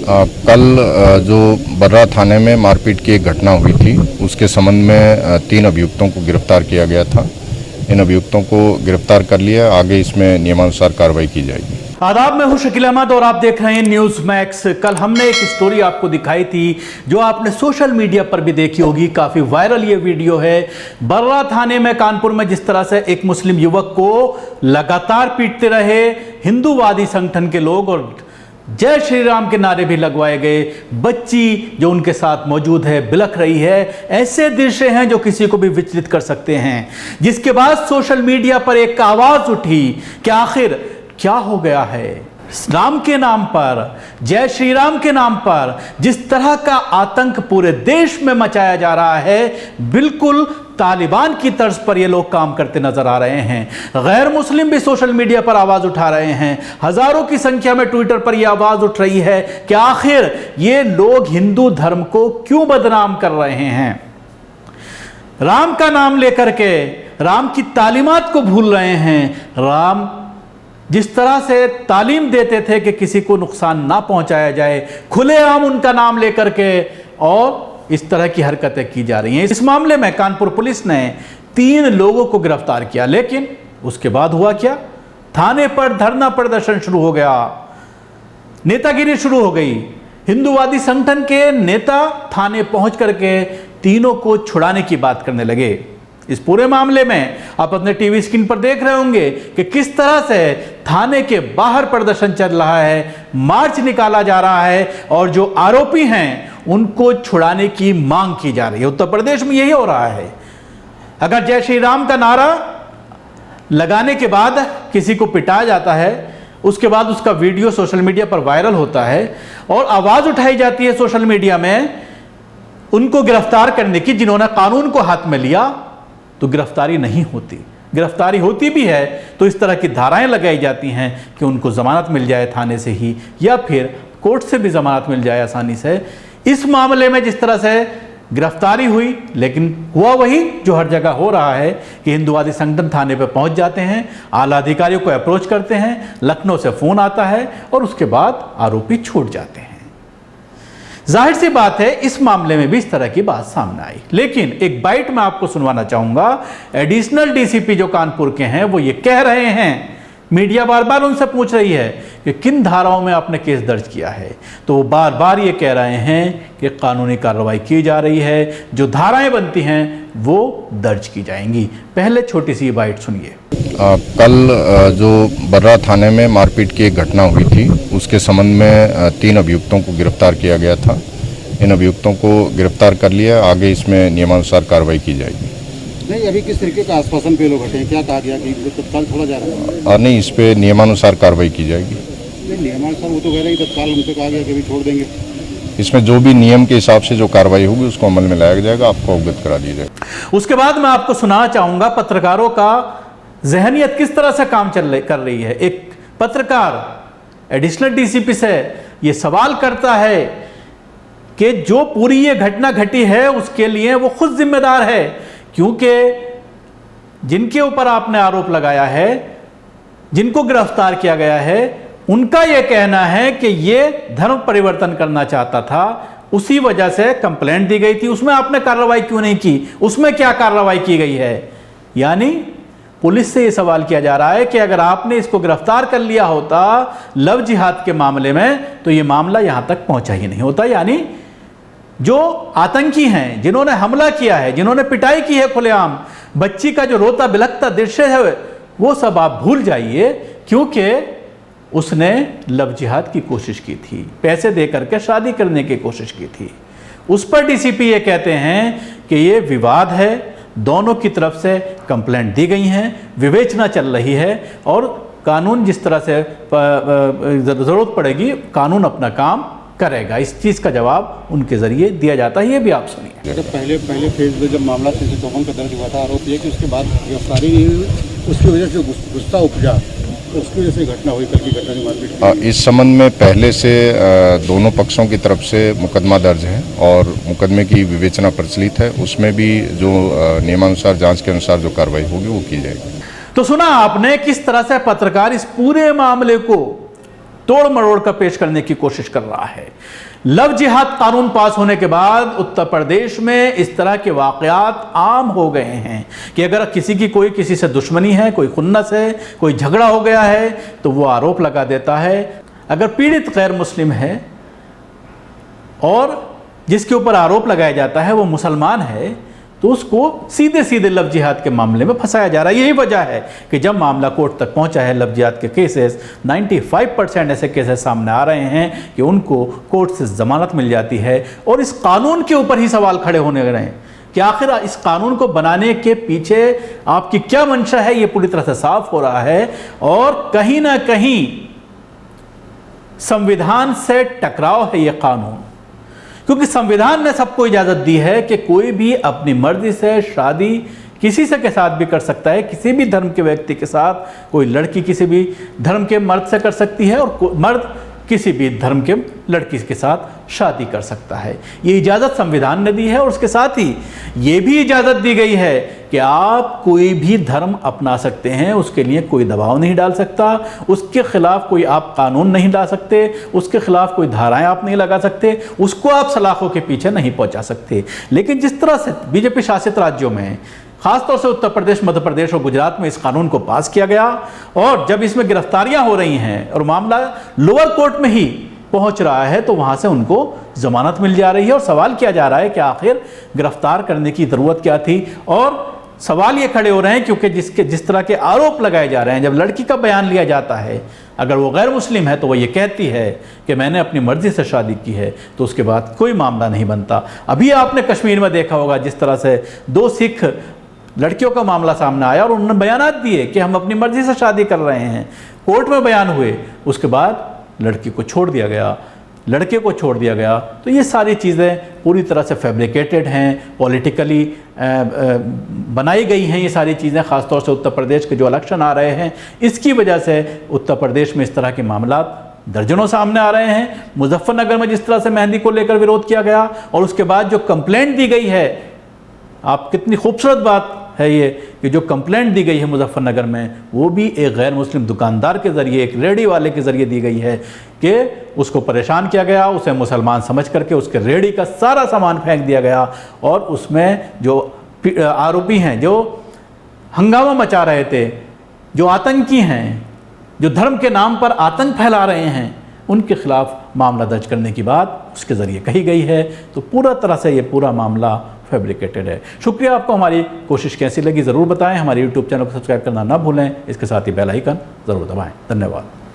कल जो बर्रा थाने में मारपीट की एक घटना हुई थी, उसके संबंध में 3 अभियुक्तों को गिरफ्तार किया गया था। इन अभियुक्तों को गिरफ्तार कर लिया, आगे इसमें नियमानुसार कार्रवाई की जाएगी। आदाब, मैं हूं शकील अहमद और आप देख रहे हैं न्यूज मैक्स। कल हमने एक स्टोरी आपको दिखाई थी जो आपने सोशल मीडिया पर भी देखी होगी, काफी वायरल ये वीडियो है। बर्रा थाने में कानपुर में जिस तरह से एक मुस्लिम युवक को लगातार पीटते रहे हिंदूवादी संगठन के लोग और जय श्री राम के नारे भी लगवाए गए, बच्ची जो उनके साथ मौजूद है बिलख रही है। ऐसे दृश्य हैं जो किसी को भी विचलित कर सकते हैं, जिसके बाद सोशल मीडिया पर एक आवाज उठी कि आखिर क्या हो गया है। राम के नाम पर, जय श्री राम के नाम पर जिस तरह का आतंक पूरे देश में मचाया जा रहा है, बिल्कुल तालिबान की तर्ज पर ये लोग काम करते नजर आ रहे हैं। गैर मुस्लिम भी सोशल मीडिया पर आवाज उठा रहे हैं, हजारों की संख्या में ट्विटर पर यह आवाज उठ रही है कि आखिर ये लोग हिंदू धर्म को क्यों बदनाम कर रहे हैं। राम का नाम लेकर के राम की तालीमात को भूल रहे हैं। राम जिस तरह से तालीम देते थे कि किसी को नुकसान ना पहुंचाया जाए, खुलेआम उनका नाम लेकर के और इस तरह की हरकतें की जा रही हैं। इस मामले में कानपुर पुलिस ने 3 लोगों को गिरफ्तार किया, लेकिन उसके बाद हुआ क्या? थाने पर धरना प्रदर्शन शुरू हो गया, नेतागिरी शुरू हो गई। हिंदूवादी संगठन के नेता थाने पहुंच करके तीनों को छुड़ाने की बात करने लगे। इस पूरे मामले में आप अपने टीवी स्क्रीन पर देख रहे होंगे कि किस तरह से थाने के बाहर प्रदर्शन चल रहा है, मार्च निकाला जा रहा है और जो आरोपी हैं उनको छुड़ाने की मांग की जा रही है। उत्तर प्रदेश में यही हो रहा है। अगर जय श्री राम का नारा लगाने के बाद किसी को पिटाया जाता है, उसके बाद उसका वीडियो सोशल मीडिया पर वायरल होता है और आवाज उठाई जाती है सोशल मीडिया में उनको गिरफ्तार करने की, जिन्होंने कानून को हाथ में लिया, तो गिरफ्तारी नहीं होती। गिरफ्तारी होती भी है तो इस तरह की धाराएं लगाई जाती हैं कि उनको जमानत मिल जाए थाने से ही, या फिर कोर्ट से भी जमानत मिल जाए आसानी से। इस मामले में जिस तरह से गिरफ्तारी हुई, लेकिन हुआ वही जो हर जगह हो रहा है कि हिंदूवादी संगठन थाने पर पहुंच जाते हैं, आला अधिकारियों को अप्रोच करते हैं, लखनऊ से फोन आता है और उसके बाद आरोपी छूट जाते हैं। जाहिर सी बात है इस मामले में भी इस तरह की बात सामने आई, लेकिन एक बाइट मैं आपको सुनवाना चाहूंगा। एडिशनल डीसीपी जो कानपुर के हैं वो ये कह रहे हैं, मीडिया बार बार उनसे पूछ रही है कि किन धाराओं में आपने केस दर्ज किया है, तो वो बार बार ये कह रहे हैं कि कानूनी कार्रवाई की जा रही है, जो धाराएं बनती हैं वो दर्ज की जाएंगी। पहले छोटी सी बाइट सुनिए। कल जो बर्रा थाने में मारपीट की एक घटना हुई थी, उसके संबंध में 3 अभियुक्तों को गिरफ्तार किया गया था। इन अभियुक्तों को गिरफ्तार कर लिया, आगे इसमें नियमानुसार कार्रवाई की जाएगी। नहीं, अभी किस तरीके का आश्वासन पे लोग हटे, क्या कहा गया कि तत्काल छोड़ा जा रहा है? नहीं, इस पे नियमानुसार कार्रवाई की जाएगी। नहीं, नियमानुसार वो तो कह रहे हैं तत्काल उनसे कहा गया कि अभी छोड़ देंगे। इसमें जो भी नियम के हिसाब से जो कार्रवाई होगी उसको अमल में लाया जाएगा, आपको अवगत करा दिया जाएगा। उसके बाद मैं आपको सुनाना चाहूंगा पत्रकारों का जहनियत किस तरह से काम कर रही है। एक पत्रकार एडिशनल डीसीपी से यह सवाल करता है कि जो पूरी ये घटना घटी है उसके लिए वो खुद जिम्मेदार है, क्योंकि जिनके ऊपर आपने आरोप लगाया है, जिनको गिरफ्तार किया गया है, उनका यह कहना है कि ये धर्म परिवर्तन करना चाहता था, उसी वजह से कंप्लेंट दी गई थी। उसमें आपने कार्रवाई क्यों नहीं की? उसमें क्या कार्रवाई की गई है? यानी पुलिस से यह सवाल किया जा रहा है कि अगर आपने इसको गिरफ्तार कर लिया होता लव जिहाद के मामले में, तो यह मामला यहां तक पहुंचा ही नहीं होता। यानी जो आतंकी हैं, जिन्होंने हमला किया है, जिन्होंने पिटाई की है खुलेआम, बच्ची का जो रोता बिलखता दृश्य है वो सब आप भूल जाइए, क्योंकि उसने लव जिहाद की कोशिश की थी, पैसे दे करके शादी करने की कोशिश की थी। उस पर डीसीपी ये कहते हैं कि ये विवाद है, दोनों की तरफ से कंप्लेंट दी गई हैं, विवेचना चल रही है और कानून जिस तरह से जरूरत पड़ेगी कानून अपना काम करेगा। इस चीज का जवाब उनके जरिए दिया जाता है, ये भी आप सुनिए। जब पहले फेज में जब मामला 354 का दर्ज हुआ था, आरोप ये कि उसके बाद गिरफ्तारी नहीं हुई, उसकी वजह से गुस्सा उपजा, तो उसकी वजह से घटना हुई, कल की घटना की मारपीट। इस संबंध में पहले से दोनों पक्षों की तरफ से मुकदमा दर्ज है और मुकदमे की विवेचना प्रचलित है, उसमें भी जो नियमानुसार जांच के अनुसार जो कार्रवाई होगी वो की जाएगी। तो सुना आपने किस तरह से पत्रकार इस पूरे मामले को तोड़ मरोड़ कर पेश करने की कोशिश कर रहा है। लव जिहाद कानून पास होने के बाद उत्तर प्रदेश में इस तरह के वाकयात आम हो गए हैं कि अगर किसी से दुश्मनी है, कोई खुन्नस है, कोई झगड़ा हो गया है, तो वो आरोप लगा देता है। अगर पीड़ित गैर मुस्लिम है और जिसके ऊपर आरोप लगाया जाता है वो मुसलमान है, तो उसको सीधे सीधे लव जिहाद के मामले में फंसाया जा रहा है। यही वजह है कि जब मामला कोर्ट तक पहुंचा है, लव जिहाद के केसेस 95% ऐसे केसेस सामने आ रहे हैं कि उनको कोर्ट से जमानत मिल जाती है। और इस कानून के ऊपर ही सवाल खड़े होने लगे हैं कि आखिर इस कानून को बनाने के पीछे आपकी क्या मंशा है, ये पूरी तरह से साफ हो रहा है। और कहीं ना कहीं संविधान से टकराव है ये कानून, क्योंकि संविधान ने सबको इजाजत दी है कि कोई भी अपनी मर्जी से शादी किसी से के साथ भी कर सकता है, किसी भी धर्म के व्यक्ति के साथ। कोई लड़की किसी भी धर्म के मर्द से कर सकती है और मर्द किसी भी धर्म के लड़की के साथ शादी कर सकता है। ये इजाज़त संविधान ने दी है। और उसके साथ ही ये भी इजाज़त दी गई है कि आप कोई भी धर्म अपना सकते हैं, उसके लिए कोई दबाव नहीं डाल सकता, उसके खिलाफ कोई आप कानून नहीं ला सकते, उसके खिलाफ कोई धाराएं आप नहीं लगा सकते, उसको आप सलाखों के पीछे नहीं पहुंचा सकते। लेकिन जिस तरह से बीजेपी शासित राज्यों में, खासतौर से उत्तर प्रदेश, मध्य प्रदेश और गुजरात में इस कानून को पास किया गया और जब इसमें गिरफ्तारियां हो रही हैं और मामला लोअर कोर्ट में ही पहुंच रहा है, तो वहां से उनको जमानत मिल जा रही है। और सवाल किया जा रहा है कि आखिर गिरफ्तार करने की ज़रूरत क्या थी। और सवाल ये खड़े हो रहे हैं क्योंकि जिस तरह के आरोप लगाए जा रहे हैं, जब लड़की का बयान लिया जाता है, अगर वो गैर मुस्लिम है तो वो ये कहती है कि मैंने अपनी मर्जी से शादी की है, तो उसके बाद कोई मामला नहीं बनता। अभी आपने कश्मीर में देखा होगा जिस तरह से 2 सिख लड़कियों का मामला सामने आया और उन्होंने बयानात दिए कि हम अपनी मर्जी से शादी कर रहे हैं, कोर्ट में बयान हुए, उसके बाद लड़की को छोड़ दिया गया, लड़के को छोड़ दिया गया। तो ये सारी चीज़ें पूरी तरह से फैब्रिकेटेड हैं, पॉलिटिकली बनाई गई हैं ये सारी चीज़ें। ख़ासतौर से उत्तर प्रदेश के जो इलेक्शन आ रहे हैं, इसकी वजह से उत्तर प्रदेश में इस तरह के मामला दर्जनों सामने आ रहे हैं। मुजफ्फरनगर में जिस तरह से मेहंदी को लेकर विरोध किया गया और उसके बाद जो कंप्लेंट दी गई है, आप कितनी खूबसूरत बात है ये कि जो कंप्लेंट दी गई है मुजफ्फरनगर में, वो भी एक गैर मुस्लिम दुकानदार के ज़रिए, एक रेडी वाले के ज़रिए दी गई है कि उसको परेशान किया गया, उसे मुसलमान समझ करके उसके रेडी का सारा सामान फेंक दिया गया। और उसमें जो आरोपी हैं, जो हंगामा मचा रहे थे, जो आतंकी हैं, जो धर्म के नाम पर आतंक फैला रहे हैं, उनके खिलाफ मामला दर्ज करने की बात उसके ज़रिए कही गई है। तो पूरा तरह से ये पूरा मामला फैब्रिकेटेड है। शुक्रिया। आपको हमारी कोशिश कैसी लगी ज़रूर बताएं। हमारे YouTube चैनल को सब्सक्राइब करना ना भूलें। इसके साथ ही बेल आइकन ज़रूर दबाएं। धन्यवाद।